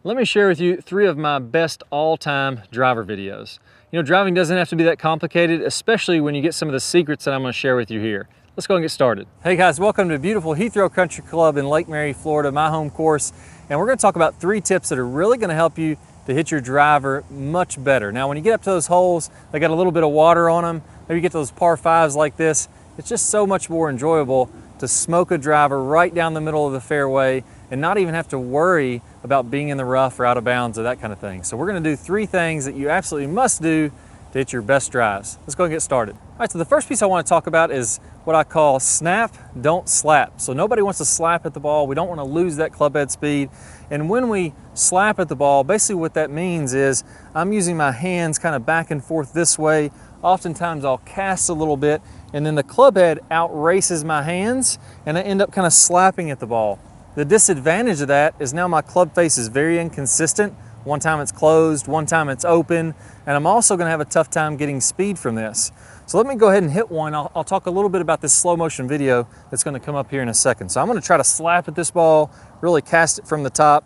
Let me share with you 3 of my best all-time driver videos. You know, driving doesn't have to be that complicated, especially when you get some of the secrets that I'm going to share with you here. Let's go and get started. Hey guys, welcome to beautiful Heathrow Country Club in Lake Mary, Florida, my home course. And we're going to talk about 3 tips that are really going to help you to hit your driver much better. Now, when you get up to those holes, they got a little bit of water on them. Maybe you get those par 5s like this. It's just so much more enjoyable to smoke a driver right down the middle of the fairway and not even have to worry about being in the rough or out of bounds or that kind of thing. So we're going to do 3 things that you absolutely must do to hit your best drives. Let's go and get started. All right, so the first piece I want to talk about is what I call snap, don't slap. So nobody wants to slap at the ball. We don't want to lose that club head speed. And when we slap at the ball, basically what that means is I'm using my hands kind of back and forth this way. Oftentimes I'll cast a little bit and then the club head outraces my hands and I end up kind of slapping at the ball. The disadvantage of that is now my club face is very inconsistent. One time it's closed, one time it's open, and I'm also going to have a tough time getting speed from this. So let me go ahead and hit one. I'll talk a little bit about this slow motion video that's going to come up here in a second. So I'm going to try to slap at this ball, really cast it from the top.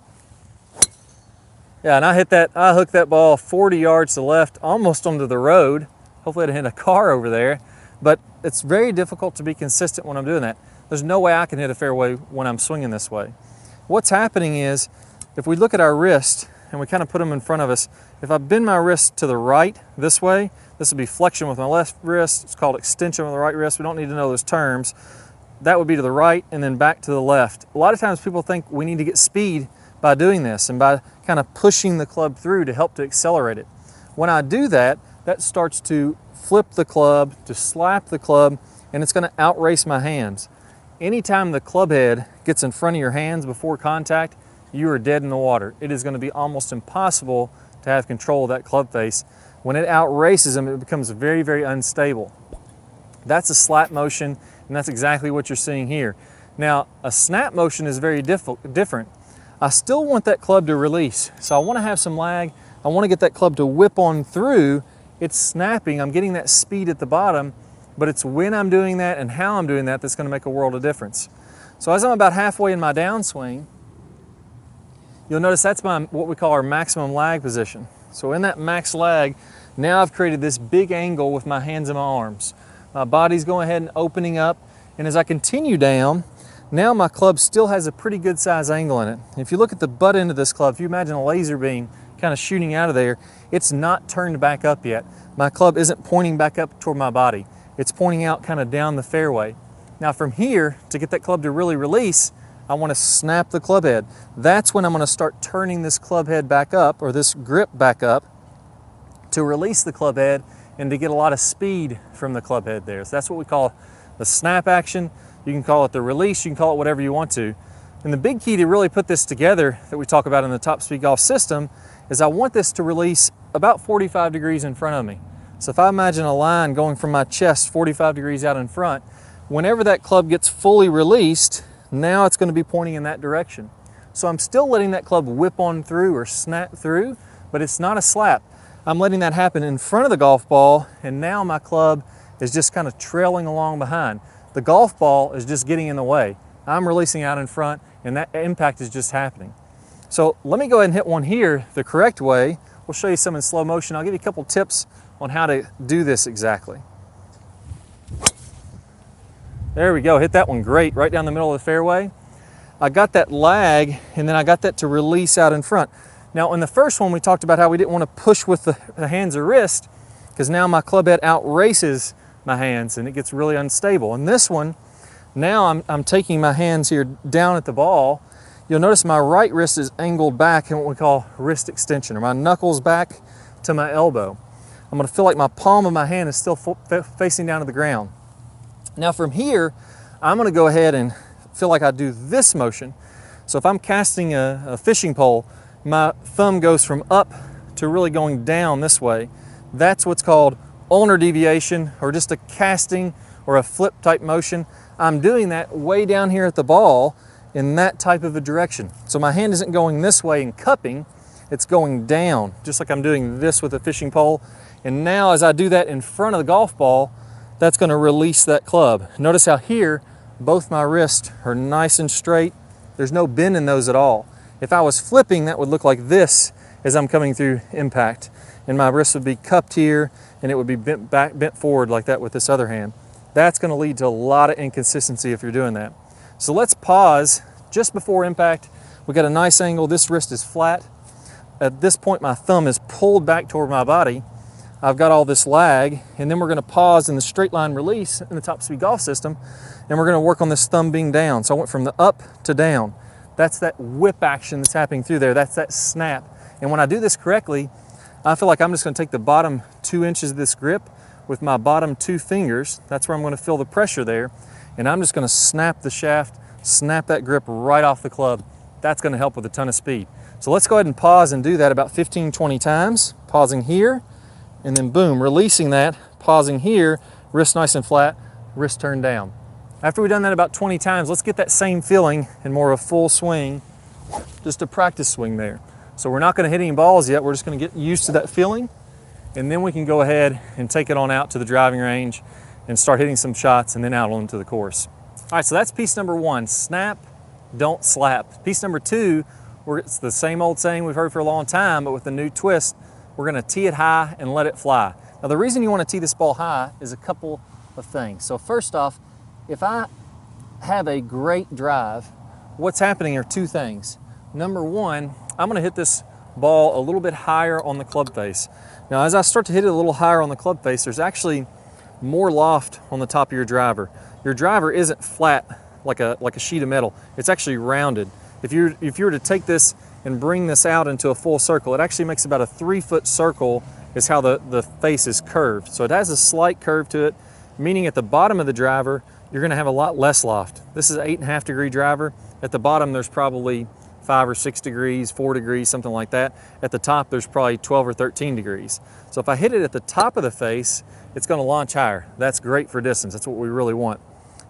Yeah, and I hooked that ball 40 yards to the left, almost onto the road. Hopefully I didn't hit a car over there, but it's very difficult to be consistent when I'm doing that. There's no way I can hit a fairway when I'm swinging this way. What's happening is, if we look at our wrist and we kind of put them in front of us, if I bend my wrist to the right this way, this would be flexion with my left wrist. It's called extension with the right wrist. We don't need to know those terms. That would be to the right and then back to the left. A lot of times people think we need to get speed by doing this and by kind of pushing the club through to help to accelerate it. When I do that, that starts to flip the club, to slap the club, and it's going to outrace my hands. Anytime the club head gets in front of your hands before contact, you are dead in the water. It is going to be almost impossible to have control of that club face. When it outraces them, it becomes very, very unstable. That's a slap motion, and that's exactly what you're seeing here. Now, a snap motion is very different. I still want that club to release, so I want to have some lag. I want to get that club to whip on through. It's snapping. I'm getting that speed at the bottom, but it's when I'm doing that and how I'm doing that that's going to make a world of difference. So as I'm about halfway in my downswing, you'll notice that's what we call our maximum lag position. So in that max lag, now I've created this big angle with my hands and my arms. My body's going ahead and opening up, and as I continue down, now my club still has a pretty good size angle in it. If you look at the butt end of this club, if you imagine a laser beam kind of shooting out of there, it's not turned back up yet. My club isn't pointing back up toward my body. It's pointing out kind of down the fairway. Now from here, to get that club to really release, I want to snap the club head. That's when I'm going to start turning this club head back up, or this grip back up, to release the club head and to get a lot of speed from the club head there. So that's what we call the snap action. You can call it the release, you can call it whatever you want to. And the big key to really put this together that we talk about in the Top Speed Golf system is I want this to release about 45 degrees in front of me. So if I imagine a line going from my chest 45 degrees out in front, whenever that club gets fully released, now it's going to be pointing in that direction. So I'm still letting that club whip on through or snap through, but it's not a slap. I'm letting that happen in front of the golf ball, and now my club is just kind of trailing along behind. The golf ball is just getting in the way. I'm releasing out in front, and that impact is just happening. So let me go ahead and hit one here the correct way. We'll show you some in slow motion. I'll give you a couple tips on how to do this exactly. There we go, hit that one great, right down the middle of the fairway. I got that lag, and then I got that to release out in front. Now in the first one, we talked about how we didn't want to push with the hands or wrist, because now my club head outraces my hands and it gets really unstable. In this one, now I'm taking my hands here down at the ball. You'll notice my right wrist is angled back in what we call wrist extension, or my knuckles back to my elbow. I'm going to feel like my palm of my hand is still facing down to the ground. Now from here, I'm going to go ahead and feel like I do this motion. So if I'm casting a fishing pole, my thumb goes from up to really going down this way. That's what's called ulnar deviation, or just a casting or a flip type motion. I'm doing that way down here at the ball in that type of a direction. So my hand isn't going this way and cupping, it's going down, just like I'm doing this with a fishing pole. And now as I do that in front of the golf ball, that's going to release that club. Notice how here, both my wrists are nice and straight. There's no bend in those at all. If I was flipping, that would look like this as I'm coming through impact. And my wrist would be cupped here and it would be bent forward like that with this other hand. That's gonna lead to a lot of inconsistency if you're doing that. So let's pause just before impact. We got a nice angle, this wrist is flat. At this point, my thumb is pulled back toward my body. I've got all this lag, and then we're gonna pause in the straight line release in the Top Speed Golf system, and we're gonna work on this thumb being down. So I went from the up to down. That's that whip action that's happening through there. That's that snap. And when I do this correctly, I feel like I'm just gonna take the bottom 2 inches of this grip with my bottom 2 fingers. That's where I'm gonna feel the pressure there. And I'm just gonna snap the shaft, snap that grip right off the club. That's gonna help with a ton of speed. So let's go ahead and pause and do that about 15, 20 times. Pausing here, and then boom, releasing that, pausing here, wrist nice and flat, wrist turned down. After we've done that about 20 times, let's get that same feeling in more of a full swing, just a practice swing there. So we're not gonna hit any balls yet, we're just gonna get used to that feeling, and then we can go ahead and take it on out to the driving range and start hitting some shots and then out onto the course. All right, so that's piece number 1, snap, don't slap. Piece number 2, it's the same old saying we've heard for a long time, but with a new twist, we're gonna tee it high and let it fly. Now the reason you wanna tee this ball high is a couple of things. So first off, if I have a great drive, what's happening are 2 things. Number 1, I'm gonna hit this ball a little bit higher on the club face. Now as I start to hit it a little higher on the club face, there's actually more loft on the top of your driver. Your driver isn't flat like a sheet of metal, it's actually rounded. If you were to take this and bring this out into a full circle, it actually makes about a 3-foot circle is how the face is curved. So it has a slight curve to it, meaning at the bottom of the driver, you're gonna have a lot less loft. This is an 8.5 degree driver. At the bottom, there's probably 5 or 6 degrees, 4 degrees, something like that. At the top, there's probably 12 or 13 degrees. So if I hit it at the top of the face, it's gonna launch higher. That's great for distance. That's what we really want.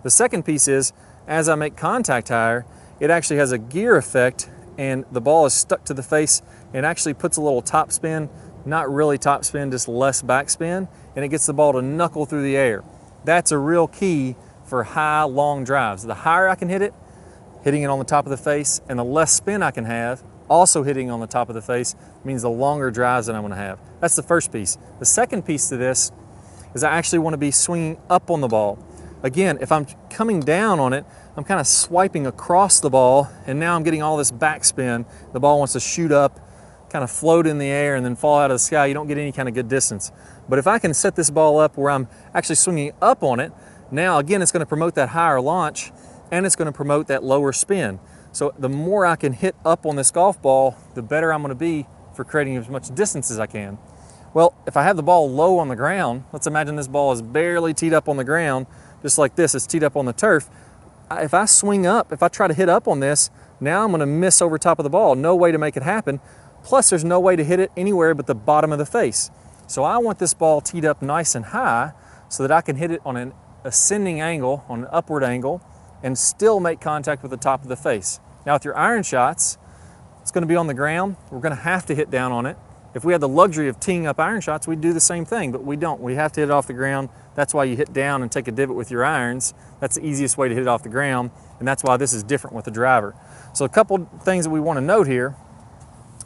The second piece is, as I make contact higher, it actually has a gear effect and the ball is stuck to the face and actually puts a little top spin, not really top spin, just less backspin, and it gets the ball to knuckle through the air. That's a real key for high, long drives. The higher I can hit it, hitting it on the top of the face, and the less spin I can have, also hitting on the top of the face, means the longer drives that I'm gonna have. That's the first piece. The second piece to this is I actually wanna be swinging up on the ball. Again, if I'm coming down on it, I'm kind of swiping across the ball, and now I'm getting all this backspin. The ball wants to shoot up, kind of float in the air, and then fall out of the sky. You don't get any kind of good distance. But if I can set this ball up where I'm actually swinging up on it, now again, it's going to promote that higher launch, and it's going to promote that lower spin. So the more I can hit up on this golf ball, the better I'm going to be for creating as much distance as I can. Well, if I have the ball low on the ground, let's imagine this ball is barely teed up on the ground, just like this, it's teed up on the turf. If I swing up, if I try to hit up on this, now I'm gonna miss over top of the ball. No way to make it happen. Plus there's no way to hit it anywhere but the bottom of the face. So I want this ball teed up nice and high so that I can hit it on an ascending angle, on an upward angle, and still make contact with the top of the face. Now with your iron shots, it's gonna be on the ground. We're gonna have to hit down on it. If we had the luxury of teeing up iron shots, we'd do the same thing, but we don't. We have to hit it off the ground. That's why you hit down and take a divot with your irons. That's the easiest way to hit it off the ground, and that's why this is different with the driver. So a couple things that we want to note here,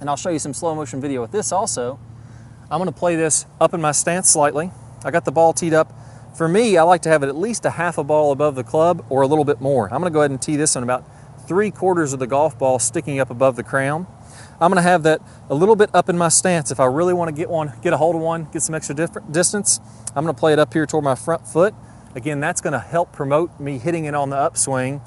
and I'll show you some slow motion video with this also. I'm going to play this up in my stance slightly. I got the ball teed up. For me, I like to have it at least a half a ball above the club or a little bit more. I'm going to go ahead and tee this on about 3/4 of the golf ball sticking up above the crown. I'm gonna have that a little bit up in my stance. If I really wanna get a hold of one, get some extra distance, I'm gonna play it up here toward my front foot. Again, that's gonna help promote me hitting it on the upswing.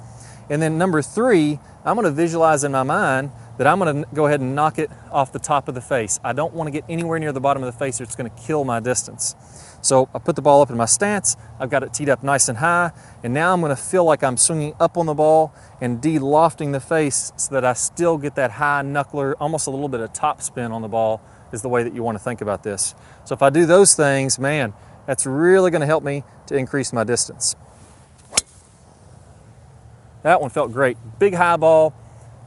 And then number 3, I'm gonna visualize in my mind that I'm gonna go ahead and knock it off the top of the face. I don't wanna get anywhere near the bottom of the face or it's gonna kill my distance. So I put the ball up in my stance, I've got it teed up nice and high, and now I'm gonna feel like I'm swinging up on the ball and de-lofting the face so that I still get that high knuckler, almost a little bit of top spin on the ball is the way that you wanna think about this. So if I do those things, man, that's really gonna help me to increase my distance. That one felt great. Big high ball,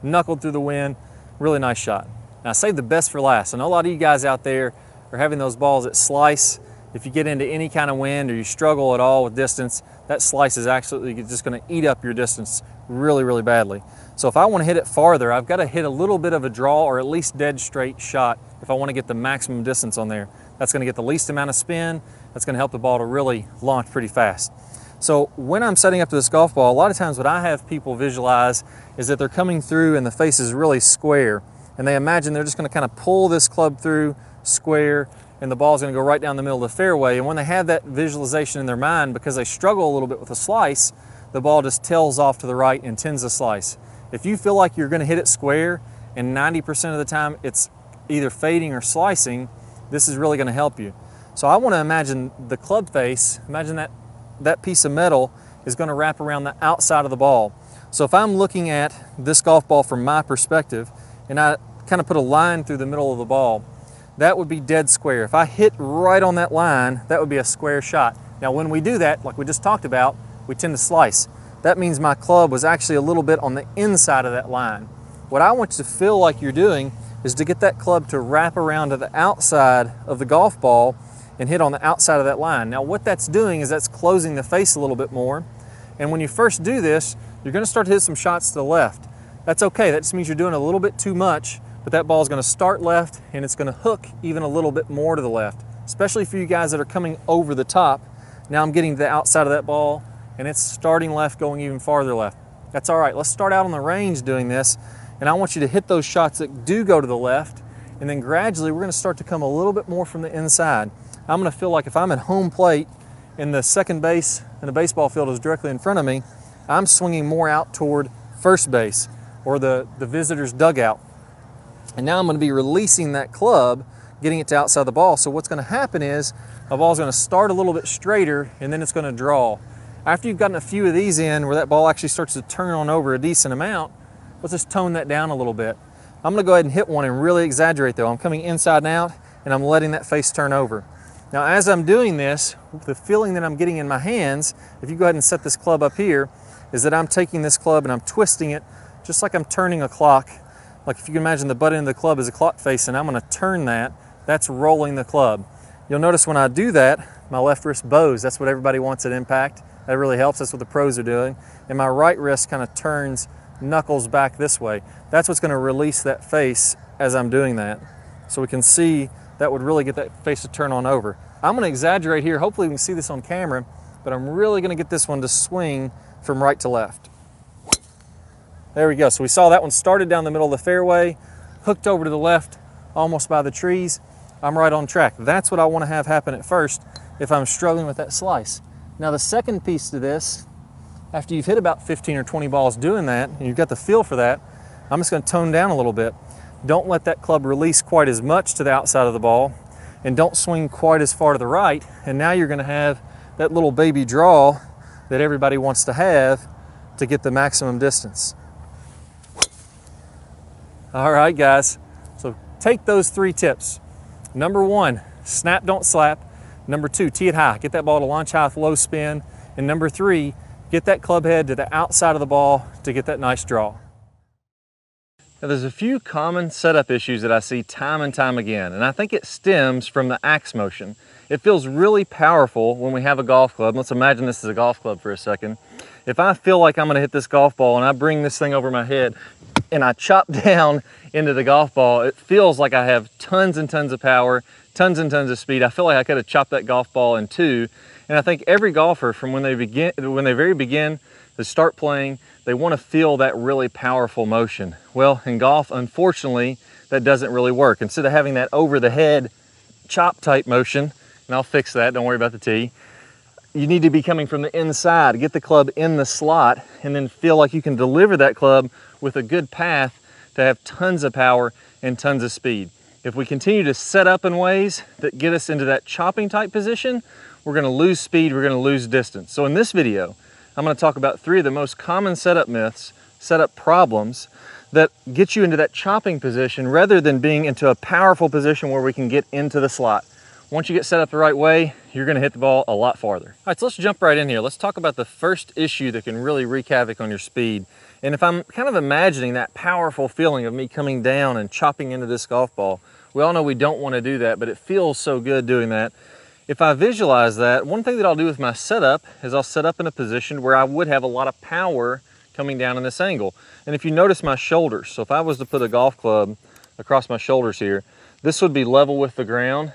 knuckled through the wind, really nice shot. Now I saved the best for last. I know a lot of you guys out there are having those balls that slice. If you get into any kind of wind or you struggle at all with distance, that slice is actually just going to eat up your distance really, really badly. So if I want to hit it farther, I've got to hit a little bit of a draw or at least dead straight shot if I want to get the maximum distance on there. That's going to get the least amount of spin. That's going to help the ball to really launch pretty fast. So when I'm setting up to this golf ball, a lot of times what I have people visualize is that they're coming through and the face is really square, and they imagine they're just going to kind of pull this club through square and the ball's going to go right down the middle of the fairway. And when they have that visualization in their mind, because they struggle a little bit with the slice, the ball just tails off to the right and tends to slice. If you feel like you're going to hit it square and 90% of the time it's either fading or slicing, this is really going to help you. So I want to imagine the club face, imagine that piece of metal is going to wrap around the outside of the ball. So if I'm looking at this golf ball from my perspective and I kind of put a line through the middle of the ball, that would be dead square. If I hit right on that line, that would be a square shot. Now when we do that, like we just talked about, we tend to slice. That means my club was actually a little bit on the inside of that line. What I want you to feel like you're doing is to get that club to wrap around to the outside of the golf ball and hit on the outside of that line. Now what that's doing is that's closing the face a little bit more. And when you first do this, you're going to start to hit some shots to the left. That's okay. That just means you're doing a little bit too much, but that ball is going to start left and it's going to hook even a little bit more to the left, especially for you guys that are coming over the top. Now I'm getting to the outside of that ball and it's starting left, going even farther left. That's all right. Let's start out on the range doing this, and I want you to hit those shots that do go to the left, and then gradually we're going to start to come a little bit more from the inside. I'm going to feel like if I'm at home plate and the second base and the baseball field is directly in front of me, I'm swinging more out toward first base or the visitor's dugout. And now I'm going to be releasing that club, getting it to outside the ball. So what's going to happen is the ball's going to start a little bit straighter and then it's going to draw. After you've gotten a few of these in where that ball actually starts to turn on over a decent amount, let's just tone that down a little bit. I'm going to go ahead and hit one and really exaggerate though. I'm coming inside and out and I'm letting that face turn over. Now as I'm doing this, the feeling that I'm getting in my hands, if you go ahead and set this club up here, is that I'm taking this club and I'm twisting it just like I'm turning a clock. Like if you can imagine the butt end of the club is a clock face and I'm going to turn that, that's rolling the club. You'll notice when I do that, my left wrist bows. That's what everybody wants at impact. That really helps. That's what the pros are doing. And my right wrist kind of turns knuckles back this way. That's what's going to release that face as I'm doing that. So we can see that would really get that face to turn on over. I'm going to exaggerate here. Hopefully we can see this on camera, but I'm really going to get this one to swing from right to left. There we go. So we saw that one started down the middle of the fairway, hooked over to the left, almost by the trees. I'm right on track. That's what I want to have happen at first if I'm struggling with that slice. Now the second piece to this, after you've hit about 15 or 20 balls doing that, and you've got the feel for that, I'm just going to tone down a little bit. Don't let that club release quite as much to the outside of the ball, and don't swing quite as far to the right. And now you're going to have that little baby draw that everybody wants to have to get the maximum distance. All right, guys. So take those 3 tips. Number 1, snap, don't slap. Number 2, tee it high. Get that ball to launch high with low spin. And number 3, get that club head to the outside of the ball to get that nice draw. Now, there's a few common setup issues that I see time and time again, and I think it stems from the axe motion. It feels really powerful when we have a golf club. Let's imagine this is a golf club for a second. If I feel like I'm going to hit this golf ball and I bring this thing over my head and I chop down into the golf ball, it feels like I have tons and tons of power, tons and tons of speed. I feel like I could have chopped that golf ball in 2. And I think every golfer, from when they very begin to start playing, they want to feel that really powerful motion. Well, in golf, unfortunately, that doesn't really work. Instead of having that over the head chop type motion, and I'll fix that, don't worry about the tee, you need to be coming from the inside, get the club in the slot, and then feel like you can deliver that club with a good path to have tons of power and tons of speed. If we continue to set up in ways that get us into that chopping type position, we're going to lose speed, we're going to lose distance. So in this video, I'm going to talk about 3 of the most common setup myths, setup problems that get you into that chopping position rather than being into a powerful position where we can get into the slot. Once you get set up the right way, you're going to hit the ball a lot farther. All right, so let's jump right in here. Let's talk about the first issue that can really wreak havoc on your speed. And if I'm kind of imagining that powerful feeling of me coming down and chopping into this golf ball, we all know we don't want to do that, but it feels so good doing that. If I visualize that, one thing that I'll do with my setup is I'll set up in a position where I would have a lot of power coming down in this angle. And if you notice my shoulders, so if I was to put a golf club across my shoulders here, this would be level with the ground.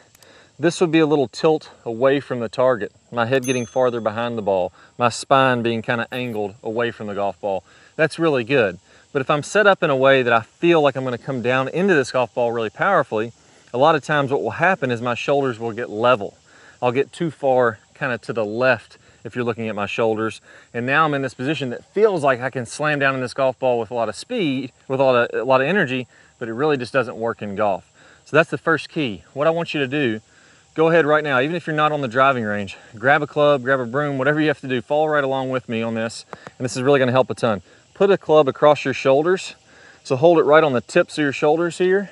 This would be a little tilt away from the target, my head getting farther behind the ball, my spine being kind of angled away from the golf ball. That's really good. But if I'm set up in a way that I feel like I'm going to come down into this golf ball really powerfully, a lot of times what will happen is my shoulders will get level. I'll get too far kind of to the left if you're looking at my shoulders. And now I'm in this position that feels like I can slam down in this golf ball with a lot of speed, with a lot of energy, but it really just doesn't work in golf. So that's the first key. What I want you to do, go ahead right now, even if you're not on the driving range, grab a club, grab a broom, whatever you have to do, follow right along with me on this. And this is really gonna help a ton. Put a club across your shoulders. So hold it right on the tips of your shoulders here.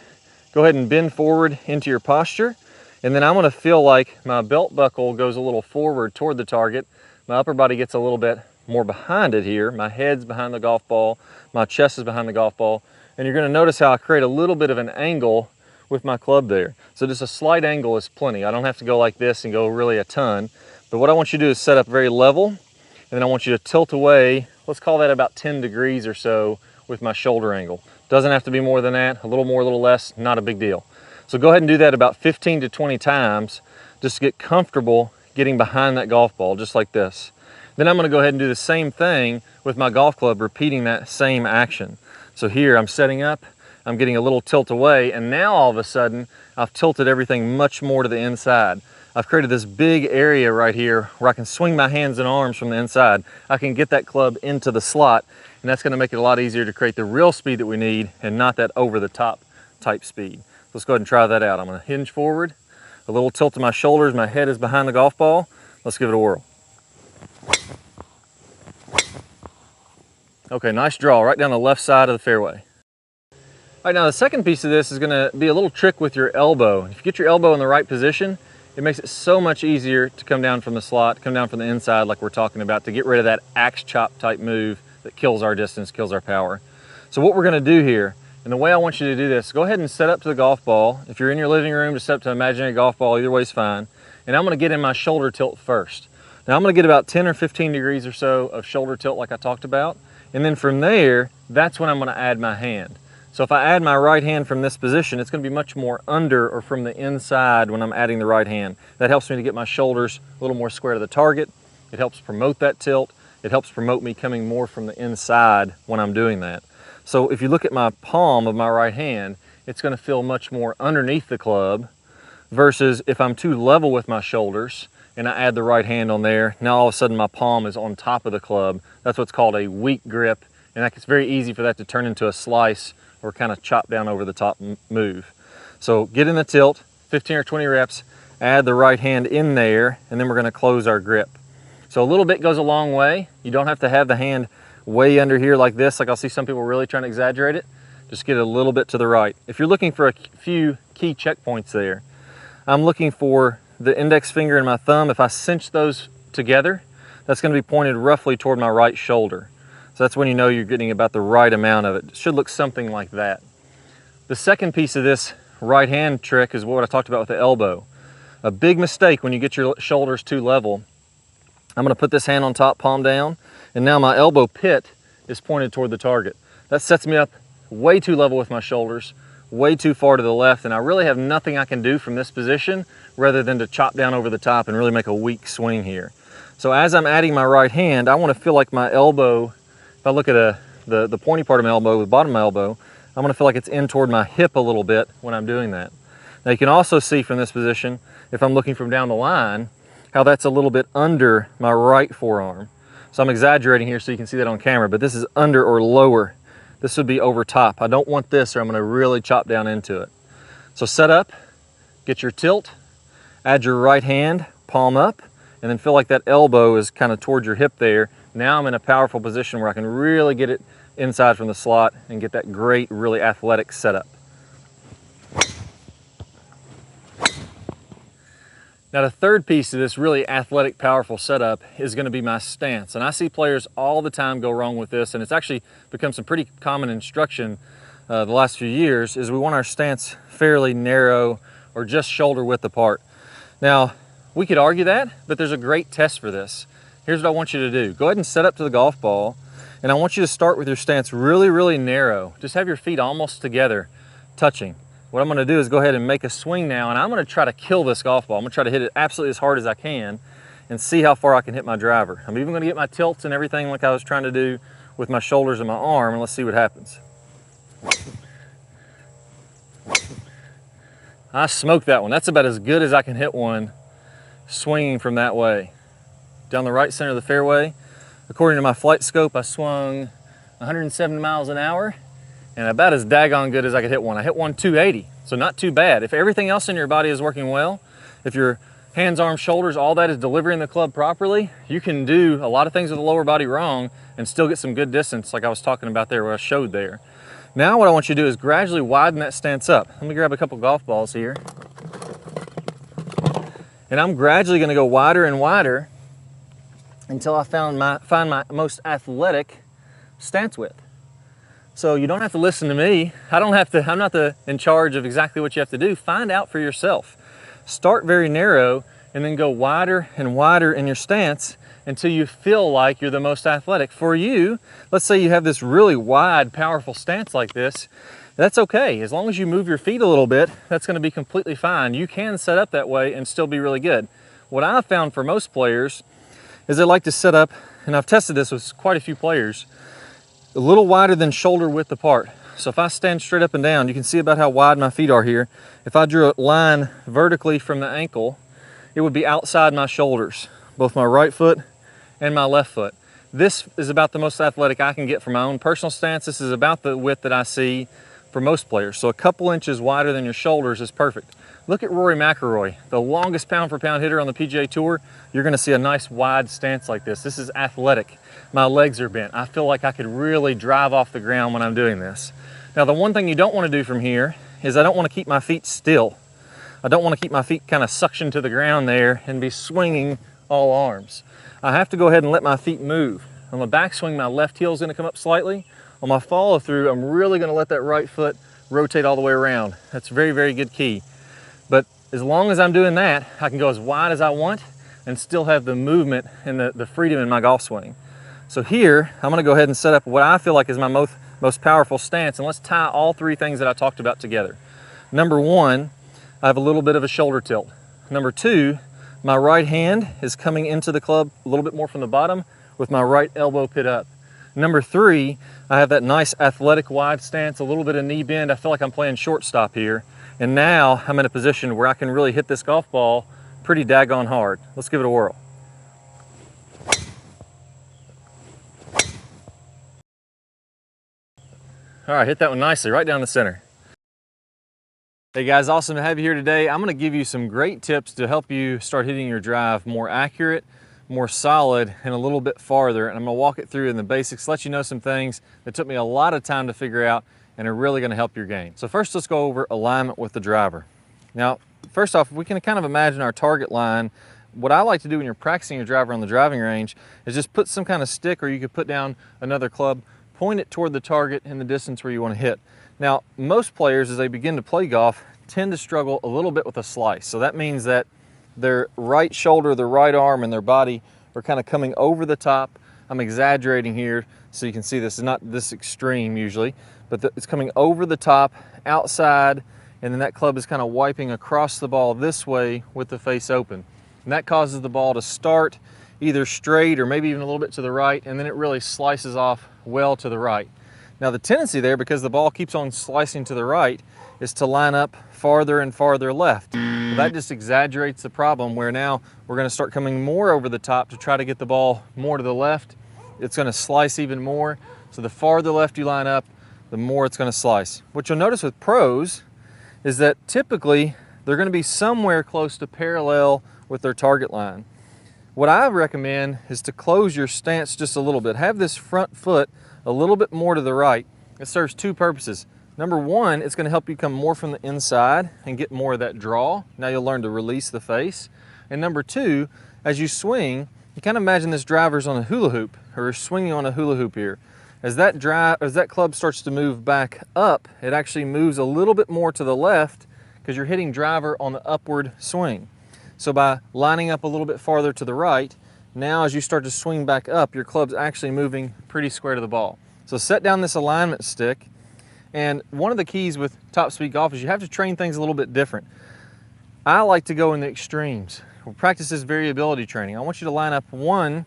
Go ahead and bend forward into your posture. And then I'm gonna feel like my belt buckle goes a little forward toward the target. My upper body gets a little bit more behind it here. My head's behind the golf ball. My chest is behind the golf ball. And you're gonna notice how I create a little bit of an angle with my club there. So just a slight angle is plenty. I don't have to go like this and go really a ton. But what I want you to do is set up very level. And then I want you to tilt away, let's call that about 10 degrees or so with my shoulder angle. Doesn't have to be more than that. A little more, a little less, not a big deal. So go ahead and do that about 15 to 20 times just to get comfortable getting behind that golf ball, just like this. Then I'm gonna go ahead and do the same thing with my golf club, repeating that same action. So here I'm setting up, I'm getting a little tilt away, and now all of a sudden, I've tilted everything much more to the inside. I've created this big area right here where I can swing my hands and arms from the inside. I can get that club into the slot, and that's gonna make it a lot easier to create the real speed that we need and not that over-the-top type speed. Let's go ahead and try that out. I'm gonna hinge forward, a little tilt to my shoulders, my head is behind the golf ball. Let's give it a whirl. Okay, nice draw right down the left side of the fairway. All right, now the second piece of this is gonna be a little trick with your elbow. If you get your elbow in the right position, it makes it so much easier to come down from the slot, come down from the inside like we're talking about, to get rid of that axe chop type move that kills our distance, kills our power. So what we're gonna do here, and the way I want you to do this, go ahead and set up to the golf ball. If you're in your living room, just set up to an imaginary golf ball, either way is fine. And I'm gonna get in my shoulder tilt first. Now I'm gonna get about 10 or 15 degrees or so of shoulder tilt like I talked about. And then from there, that's when I'm gonna add my hand. So if I add my right hand from this position, it's gonna be much more under or from the inside when I'm adding the right hand. That helps me to get my shoulders a little more square to the target. It helps promote that tilt. It helps promote me coming more from the inside when I'm doing that. So if you look at my palm of my right hand, it's gonna feel much more underneath the club versus if I'm too level with my shoulders and I add the right hand on there, now all of a sudden my palm is on top of the club. That's what's called a weak grip, and it's very easy for that to turn into a slice or kind of chop down over the top move. So get in the tilt, 15 or 20 reps, add the right hand in there, and then we're gonna close our grip. So a little bit goes a long way. You don't have to have the hand way under here like this, like I'll see some people really trying to exaggerate it. Just get it a little bit to the right. If you're looking for a few key checkpoints there, I'm looking for the index finger and my thumb. If I cinch those together, that's gonna be pointed roughly toward my right shoulder. So that's when you know you're getting about the right amount of it. It should look something like that. The second piece of this right hand trick is what I talked about with the elbow. A big mistake when you get your shoulders too level. I'm gonna put this hand on top, palm down, and now my elbow pit is pointed toward the target. That sets me up way too level with my shoulders, way too far to the left, and I really have nothing I can do from this position rather than to chop down over the top and really make a weak swing here. So as I'm adding my right hand, I wanna feel like my elbow, if I look at the pointy part of my elbow, the bottom of my elbow, I'm gonna feel like it's in toward my hip a little bit when I'm doing that. Now you can also see from this position, if I'm looking from down the line, how that's a little bit under my right forearm. So I'm exaggerating here so you can see that on camera, but this is under or lower. This would be over top. I don't want this or I'm gonna really chop down into it. So set up, get your tilt, add your right hand, palm up, and then feel like that elbow is kind of towards your hip there. Now I'm in a powerful position where I can really get it inside from the slot and get that great, really athletic setup. Now the third piece of this really athletic, powerful setup is gonna be my stance. And I see players all the time go wrong with this, and it's actually become some pretty common instruction the last few years, is we want our stance fairly narrow or just shoulder width apart. Now, We could argue that, but there's a great test for this. Here's what I want you to do. Go ahead and set up to the golf ball, and I want you to start with your stance really, really narrow. Just have your feet almost together, touching. What I'm gonna do is go ahead and make a swing now, and I'm gonna try to kill this golf ball. I'm gonna try to hit it absolutely as hard as I can and see how far I can hit my driver. I'm even gonna get my tilts and everything like I was trying to do with my shoulders and my arm, and let's see what happens. I smoked that one. That's about as good as I can hit one swinging from that way. Down the right center of the fairway. According to my flight scope, I swung 170 miles an hour and about as daggone good as I could hit one. I hit one 280, so not too bad. If everything else in your body is working well, if your hands, arms, shoulders, all that is delivering the club properly, you can do a lot of things with the lower body wrong and still get some good distance like I was talking about there, what I showed there. Now what I want you to do is gradually widen that stance up. Let me grab a couple golf balls here. And I'm gradually gonna go wider and wider until I find my most athletic stance width. So you don't have to listen to me. I'm not in charge of exactly what you have to do. Find out for yourself. Start very narrow and then go wider and wider in your stance until you feel like you're the most athletic. For you, let's say you have this really wide, powerful stance like this, that's okay. As long as you move your feet a little bit, that's gonna be completely fine. You can set up that way and still be really good. What I've found for most players is they like to set up, and I've tested this with quite a few players, a little wider than shoulder width apart. So if I stand straight up and down, you can see about how wide my feet are here. If I drew a line vertically from the ankle, it would be outside my shoulders, both my right foot and my left foot. This is about the most athletic I can get for my own personal stance. This is about the width that I see for most players. So a couple inches wider than your shoulders is perfect. Look at Rory McIlroy, the longest pound for pound hitter on the PGA Tour. You're gonna see a nice wide stance like this. This is athletic. My legs are bent. I feel like I could really drive off the ground when I'm doing this. Now the one thing you don't wanna do from here is I don't wanna keep my feet still. I don't wanna keep my feet kind of suctioned to the ground there and be swinging all arms. I have to go ahead and let my feet move. On the backswing, my left heel is gonna come up slightly. On my follow through, I'm really gonna let that right foot rotate all the way around. That's very, very good key. But as long as I'm doing that, I can go as wide as I want and still have the movement and the freedom in my golf swing. So here, I'm gonna go ahead and set up what I feel like is my most powerful stance, and let's tie all three things that I talked about together. Number one, I have a little bit of a shoulder tilt. Number two, my right hand is coming into the club a little bit more from the bottom with my right elbow pit up. Number three, I have that nice athletic wide stance, a little bit of knee bend. I feel like I'm playing shortstop here. And now I'm in a position where I can really hit this golf ball pretty daggone hard. Let's give it a whirl. All right, hit that one nicely, right down the center. Hey guys, awesome to have you here today. I'm gonna give you some great tips to help you start hitting your drive more accurate, more solid, and a little bit farther. And I'm gonna walk it through in the basics, let you know some things that took me a lot of time to figure out and are really gonna help your game. So first, let's go over alignment with the driver. Now, first off, we can kind of imagine our target line. What I like to do when you're practicing your driver on the driving range is just put some kind of stick, or you could put down another club, point it toward the target in the distance where you wanna hit. Now, most players, as they begin to play golf, tend to struggle a little bit with a slice. So that means that their right shoulder, their right arm, and their body are kind of coming over the top. I'm exaggerating here so you can see this is not this extreme usually, but it's coming over the top, outside, and then that club is kind of wiping across the ball this way with the face open. And that causes the ball to start either straight or maybe even a little bit to the right, and then it really slices off well to the right. Now the tendency there, because the ball keeps on slicing to the right, is to line up farther and farther left. Well, that just exaggerates the problem, where now we're gonna start coming more over the top to try to get the ball more to the left. It's gonna slice even more. So the farther left you line up, the more it's gonna slice. What you'll notice with pros is that typically they're gonna be somewhere close to parallel with their target line. What I recommend is to close your stance just a little bit. Have this front foot a little bit more to the right. It serves two purposes. Number one, it's gonna help you come more from the inside and get more of that draw. Now you'll learn to release the face. And number two, as you swing, you kind of imagine this driver's on a hula hoop, or swinging on a hula hoop here. As that club starts to move back up, it actually moves a little bit more to the left because you're hitting driver on the upward swing. So by lining up a little bit farther to the right, now as you start to swing back up, your club's actually moving pretty square to the ball. So set down this alignment stick, and one of the keys with top speed golf is you have to train things a little bit different. I like to go in the extremes. We'll practice this variability training. I want you to line up one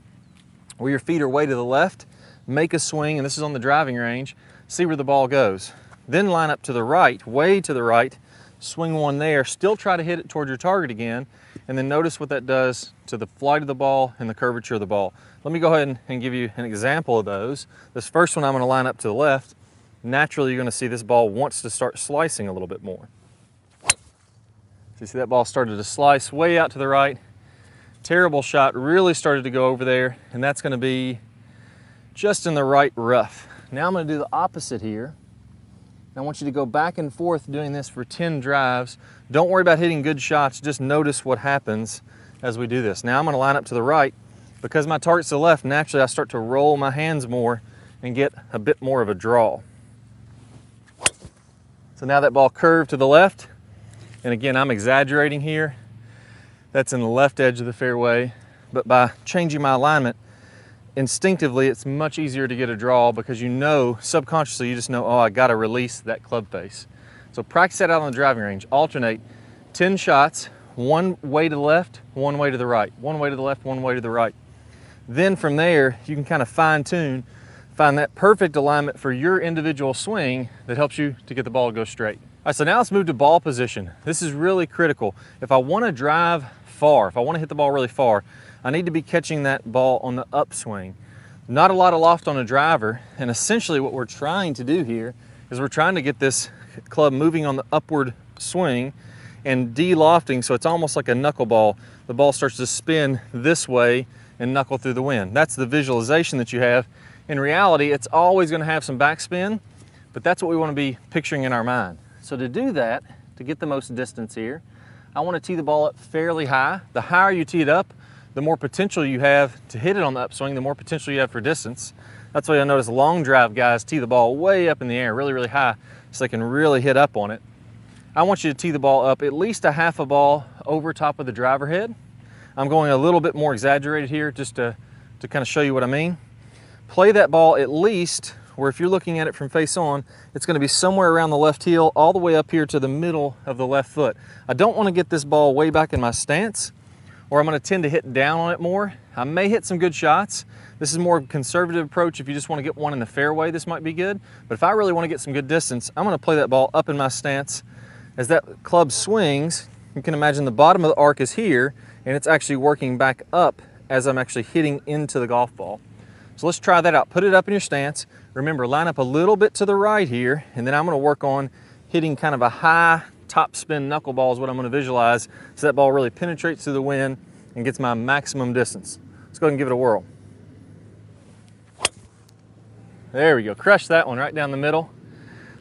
where your feet are way to the left, make a swing, and this is on the driving range, see where the ball goes. Then line up to the right, way to the right, swing one there, still try to hit it toward your target again, and then notice what that does to the flight of the ball and the curvature of the ball. Let me go ahead and give you an example of those. This first one I'm going to line up to the left. Naturally, you're going to see this ball wants to start slicing a little bit more. So you see that ball started to slice way out to the right. Terrible shot, really started to go over there, and that's going to be just in the right rough. Now I'm going to do the opposite here. I want you to go back and forth doing this for 10 drives. Don't worry about hitting good shots, just notice what happens as we do this. Now I'm going to line up to the right. Because my target's to the left, naturally I start to roll my hands more and get a bit more of a draw. So now that ball curved to the left, and again I'm exaggerating here. That's in the left edge of the fairway, but by changing my alignment, instinctively it's much easier to get a draw because you know, subconsciously you just know, oh, I gotta release that club face. So practice that out on the driving range. Alternate 10 shots, one way to the left, one way to the right, one way to the left, one way to the right. Then from there, you can kind of fine tune, find that perfect alignment for your individual swing that helps you to get the ball to go straight. All right, so now let's move to ball position. This is really critical. If I wanna drive far, if I wanna hit the ball really far, I need to be catching that ball on the upswing. Not a lot of loft on a driver, and essentially what we're trying to do here is we're trying to get this club moving on the upward swing and de-lofting, so it's almost like a knuckleball. The ball starts to spin this way and knuckle through the wind. That's the visualization that you have. In reality, it's always gonna have some backspin, but that's what we wanna be picturing in our mind. So to do that, to get the most distance here, I wanna tee the ball up fairly high. The higher you tee it up, the more potential you have to hit it on the upswing, the more potential you have for distance. That's why you'll notice long drive guys tee the ball way up in the air, really, really high, so they can really hit up on it. I want you to tee the ball up at least a half a ball over top of the driver head. I'm going a little bit more exaggerated here just to kind of show you what I mean. Play that ball at least where if you're looking at it from face on, it's going to be somewhere around the left heel all the way up here to the middle of the left foot. I don't want to get this ball way back in my stance, or I'm going to tend to hit down on it more. I may hit some good shots. This is more of a conservative approach. If you just want to get one in the fairway, this might be good. But if I really want to get some good distance, I'm going to play that ball up in my stance. As that club swings, you can imagine the bottom of the arc is here, and it's actually working back up as I'm actually hitting into the golf ball. So let's try that out. Put it up in your stance. Remember, line up a little bit to the right here, and then I'm going to work on hitting kind of a high top spin knuckleball is what I'm going to visualize, so that ball really penetrates through the wind and gets my maximum distance. Let's go ahead and give it a whirl. There we go. Crush that one right down the middle.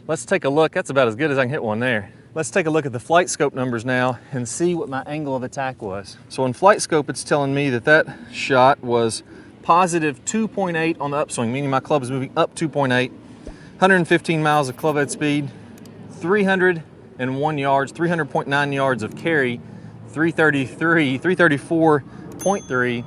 Let's take a look. That's about as good as I can hit one there. Let's take a look at the flight scope numbers now and see what my angle of attack was. So in flight scope, it's telling me that that shot was positive 2.8 on the upswing, meaning my club is moving up 2.8, 115 miles of club head speed, 301 yards, 300.9 yards of carry, 334.3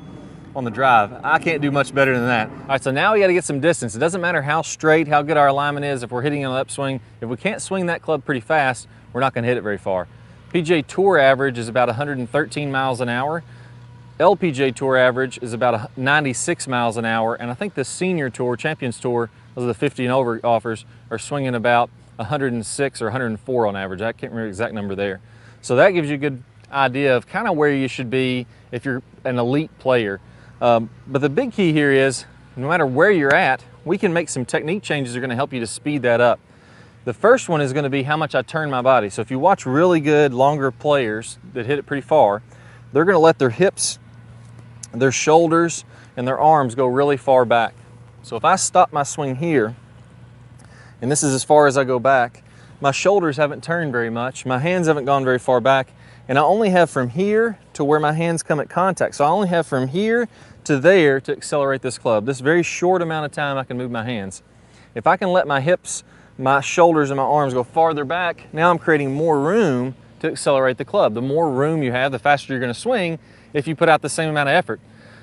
on the drive. I can't do much better than that. All right, so now we got to get some distance. It doesn't matter how straight, how good our alignment is, if we're hitting an upswing. If we can't swing that club pretty fast, we're not going to hit it very far. PGA Tour average is about 113 miles an hour. LPGA Tour average is about 96 miles an hour, and I think the Senior Tour, Champions Tour, those are the 50 and over offers, are swinging about 106 or 104 on average. I can't remember the exact number there. So that gives you a good idea of kind of where you should be if you're an elite player. But the big key here is, no matter where you're at, we can make some technique changes that are going to help you to speed that up. The first one is going to be how much I turn my body. So if you watch really good, longer players that hit it pretty far, they're going to let their hips, their shoulders, and their arms go really far back. So if I stop my swing here, and this is as far as I go back, my shoulders haven't turned very much, my hands haven't gone very far back, and I only have from here to where my hands come at contact. So I only have from here to there to accelerate this club. This very short amount of time I can move my hands. If I can let my hips, my shoulders, and my arms go farther back, now I'm creating more room to accelerate the club. The more room you have, the faster you're going to swing if you put out the same amount of effort.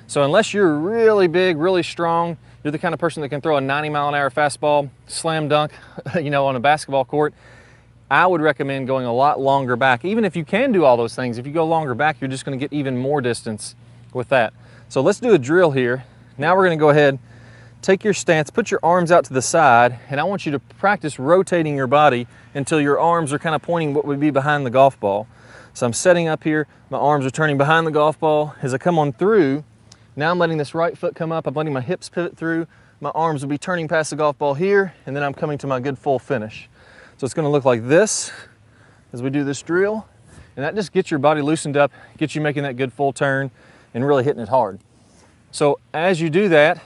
So unless you're really big, really strong, you're the kind of person that can throw a 90-mile-an-hour fastball, slam dunk, on a basketball court, I would recommend going a lot longer back. Even if you can do all those things, if you go longer back, you're just going to get even more distance with that. So let's do a drill here. Now we're going to go ahead, take your stance, put your arms out to the side, and I want you to practice rotating your body until your arms are kind of pointing what would be behind the golf ball. So I'm setting up here, my arms are turning behind the golf ball. As I come on through, now I'm letting this right foot come up, I'm letting my hips pivot through, my arms will be turning past the golf ball here, and then I'm coming to my good full finish. So it's going to look like this as we do this drill, and that just gets your body loosened up, gets you making that good full turn and really hitting it hard. So as you do that,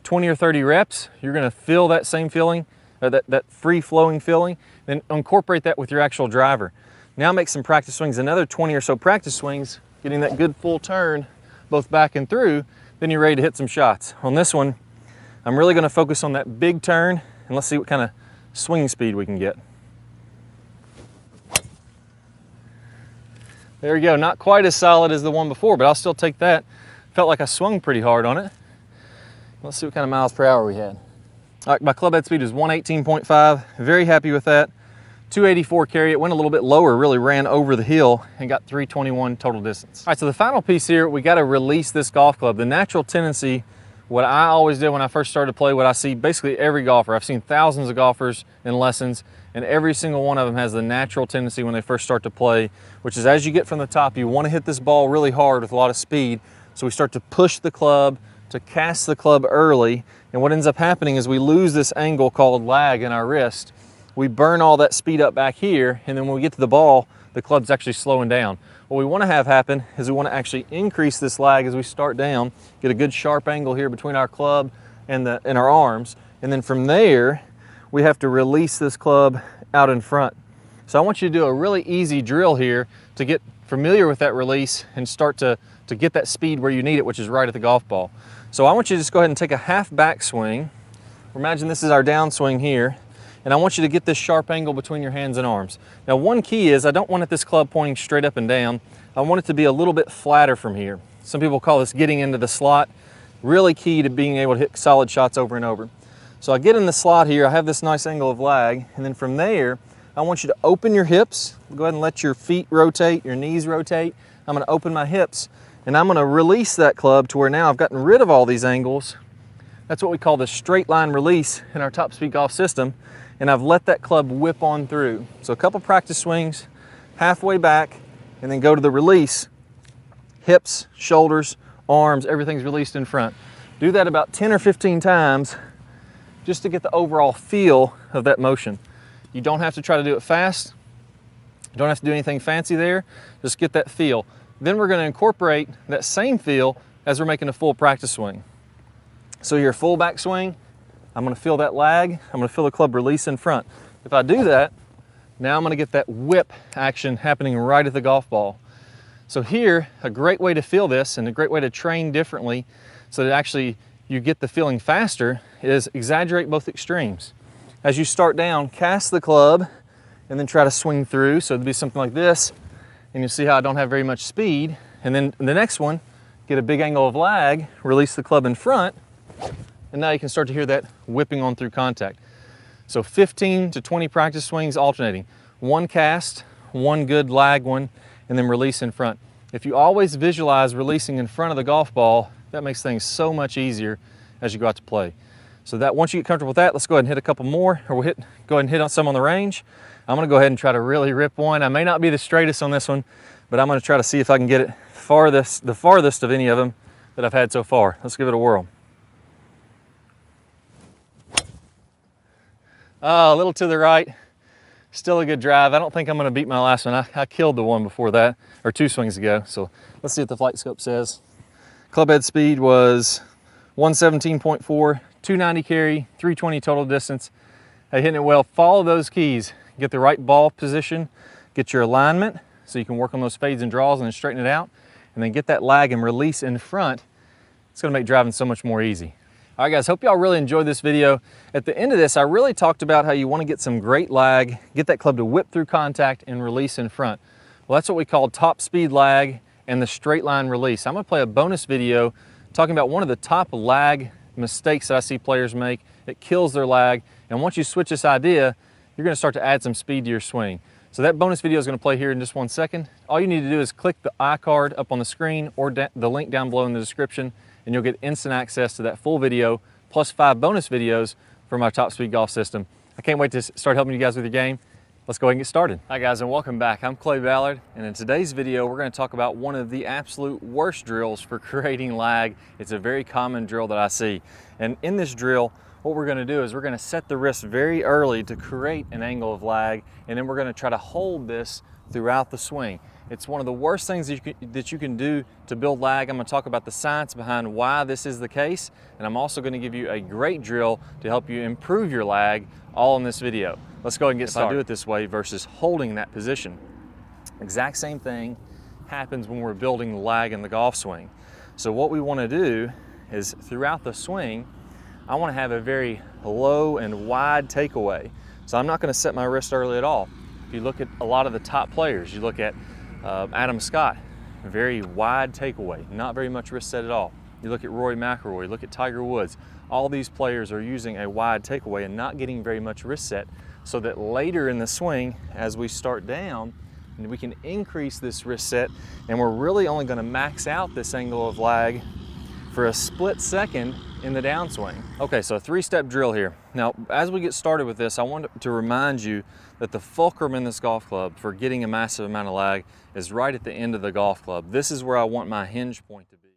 20 or 30 reps, you're going to feel that same feeling, that free-flowing feeling, then incorporate that with your actual driver. Now make some practice swings, another 20 or so practice swings, getting that good full turn both back and through, then you're ready to hit some shots. On this one, I'm really going to focus on that big turn, and let's see what kind of swing speed we can get. There you go, not quite as solid as the one before, but I'll still take that. Felt like I swung pretty hard on it. Let's see what kind of miles per hour we had. All right, my club head speed is 118.5, very happy with that. 284 carry, it went a little bit lower, really ran over the hill and got 321 total distance. All right, so the final piece here, we gotta release this golf club. The natural tendency, what I always did when I first started to play, what I see basically every golfer, I've seen thousands of golfers in lessons, and every single one of them has the natural tendency when they first start to play, which is as you get from the top, you wanna hit this ball really hard with a lot of speed, so we start to push the club, to cast the club early, and what ends up happening is we lose this angle called lag in our wrist. We burn all that speed up back here, and then when we get to the ball, the club's actually slowing down. What we want to have happen is we want to actually increase this lag as we start down, get a good sharp angle here between our club and our arms, and then from there, we have to release this club out in front. So I want you to do a really easy drill here to get familiar with that release and start to get that speed where you need it, which is right at the golf ball. So I want you to just go ahead and take a half back swing. Imagine this is our downswing here, and I want you to get this sharp angle between your hands and arms. Now one key is I don't want this club pointing straight up and down. I want it to be a little bit flatter from here. Some people call this getting into the slot. Really key to being able to hit solid shots over and over. So I get in the slot here, I have this nice angle of lag, and then from there, I want you to open your hips. Go ahead and let your feet rotate, your knees rotate. I'm gonna open my hips, and I'm gonna release that club to where now I've gotten rid of all these angles. That's what we call the straight line release in our top speed golf system, and I've let that club whip on through. So a couple practice swings, halfway back, and then go to the release. Hips, shoulders, arms, everything's released in front. Do that about 10 or 15 times just to get the overall feel of that motion. You don't have to try to do it fast. You don't have to do anything fancy there. Just get that feel. Then we're going to incorporate that same feel as we're making a full practice swing. So your full back swing, I'm going to feel that lag. I'm going to feel the club release in front. If I do that, now I'm going to get that whip action happening right at the golf ball. So here, a great way to feel this and a great way to train differently so that actually you get the feeling faster is exaggerate both extremes. As you start down, cast the club and then try to swing through. So it'd be something like this, and you'll see how I don't have very much speed. And then the next one, get a big angle of lag, release the club in front, and now you can start to hear that whipping on through contact. So 15 to 20 practice swings alternating. One cast, one good lag one, and then release in front. If you always visualize releasing in front of the golf ball, that makes things so much easier as you go out to play. So that once you get comfortable with that, let's go ahead and hit a couple more, or we'll go ahead and hit on some on the range. I'm gonna go ahead and try to really rip one. I may not be the straightest on this one, but I'm gonna try to see if I can get it the farthest of any of them that I've had so far. Let's give it a whirl. Oh, a little to the right. Still a good drive. I don't think I'm gonna beat my last one. I killed the one before that, or 2 swings ago. So let's see what the flight scope says. Club head speed was 117.4, 290 carry, 320 total distance. Hey, hitting it well. Follow those keys. Get the right ball position, get your alignment so you can work on those fades and draws and then straighten it out, and then get that lag and release in front. It's gonna make driving so much more easy. All right guys, hope y'all really enjoyed this video. At the end of this, I really talked about how you wanna get some great lag, get that club to whip through contact and release in front. Well, that's what we call top speed lag and the straight line release. I'm gonna play a bonus video talking about one of the top lag mistakes that I see players make. It kills their lag, and once you switch this idea, you're gonna start to add some speed to your swing. So that bonus video is gonna play here in just 1 second. All you need to do is click the iCard up on the screen or the link down below in the description, and you'll get instant access to that full video, plus 5 bonus videos for my Top Speed Golf system. I can't wait to start helping you guys with your game. Let's go ahead and get started. Hi guys, and welcome back. I'm Clay Ballard, and in today's video, we're gonna talk about one of the absolute worst drills for creating lag. It's a very common drill that I see. And in this drill, what we're gonna do is we're gonna set the wrist very early to create an angle of lag, and then we're gonna try to hold this throughout the swing. It's one of the worst things that you can do to build lag. I'm gonna talk about the science behind why this is the case, and I'm also gonna give you a great drill to help you improve your lag, all in this video. Let's go ahead and get started. If I do it this way versus holding that position, exact same thing happens when we're building the lag in the golf swing. So what we wanna do is throughout the swing, I wanna have a very low and wide takeaway. So I'm not gonna set my wrist early at all. If you look at a lot of the top players, you look at Adam Scott, very wide takeaway, not very much wrist set at all. You look at Rory McIlroy, you look at Tiger Woods. All these players are using a wide takeaway and not getting very much wrist set, so that later in the swing, as we start down, we can increase this wrist set, and we're really only gonna max out this angle of lag for a split second in the downswing. Okay, so a 3-step drill here. Now, as we get started with this, I want to remind you that the fulcrum in this golf club for getting a massive amount of lag is right at the end of the golf club. This is where I want my hinge point to be.